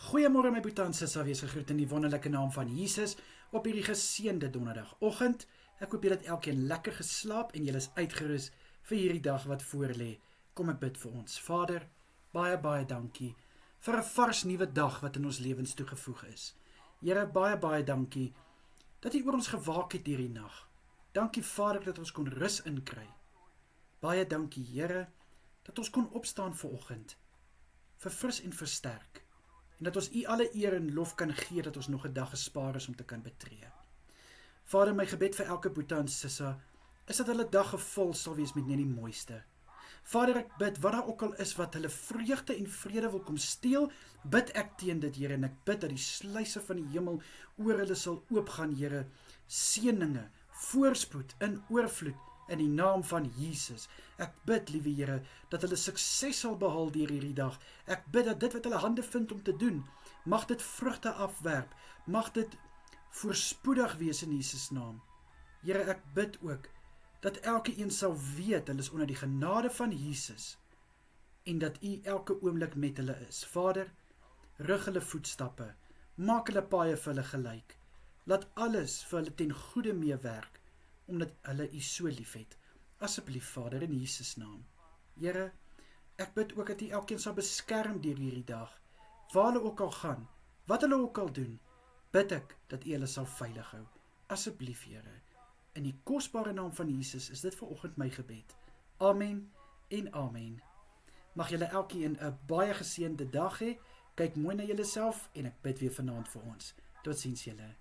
Goeiemôre my boetie en sissa, wees gegroet in die wonderlike naam van Jesus op hierdie geseënde donderdagoggend. Ek hoop julle het elkeen lekker geslaap en julle is uitgerus vir hierdie dag wat voorlê. Kom ek bid vir ons. Vader, baie dankie vir 'n vars nuwe dag wat in ons lewens toegevoeg is. Here, baie dankie dat U oor ons gewaak het hierdie nag. Dankie Vader dat ons kon rus inkry. Baie dankie Here dat ons kon opstaan vanoggend, verfris en versterk. En dat ons U alle eer en lof kan gee dat ons nog 'n dag gespaar is om te kan betree. Vader, my gebed vir elke boetie en sissa is dat hulle dag gevul sal wees met net die mooiste. Vader, ek bid, wat daar ook al is wat hulle vreugde en vrede wil kom steel, bid ek teen dit, Here, en ek bid dat die sluise van die hemel oor hulle sal oopgaan, Here, seëninge, voorspoed in oorvloed, in die naam van Jesus. Ek bid, liewe Here, dat hulle sukses sal behaal deur hierdie dag. Ek bid dat dit wat hulle hande vind om te doen, mag dit vrugte afwerp, mag dit voorspoedig wees in Jesus naam. Here, ek bid ook dat elke een sal weet, hulle is onder die genade van Jesus, en dat U elke oomblik met hulle is. Vader, rig hulle voetstappe, maak hulle paaie vir hulle gelyk, laat alles vir hulle ten goeie meewerk, omdat hulle U so lief het. Asseblief Vader, in Jesus naam. Here, ek bid ook dat U elkeen sal beskerm deur hierdie dag, waar hulle ook al gaan, wat hulle ook al doen, bid ek dat U hulle sal veilig hou. Asseblief Here, in die kosbare naam van Jesus is dit vanoggend my gebed. Amen en amen. Mag julle elkeen 'n baie geseënde dag hê. Kyk mooi na julleself en ek bid weer vanaand vir ons. Totsiens julle.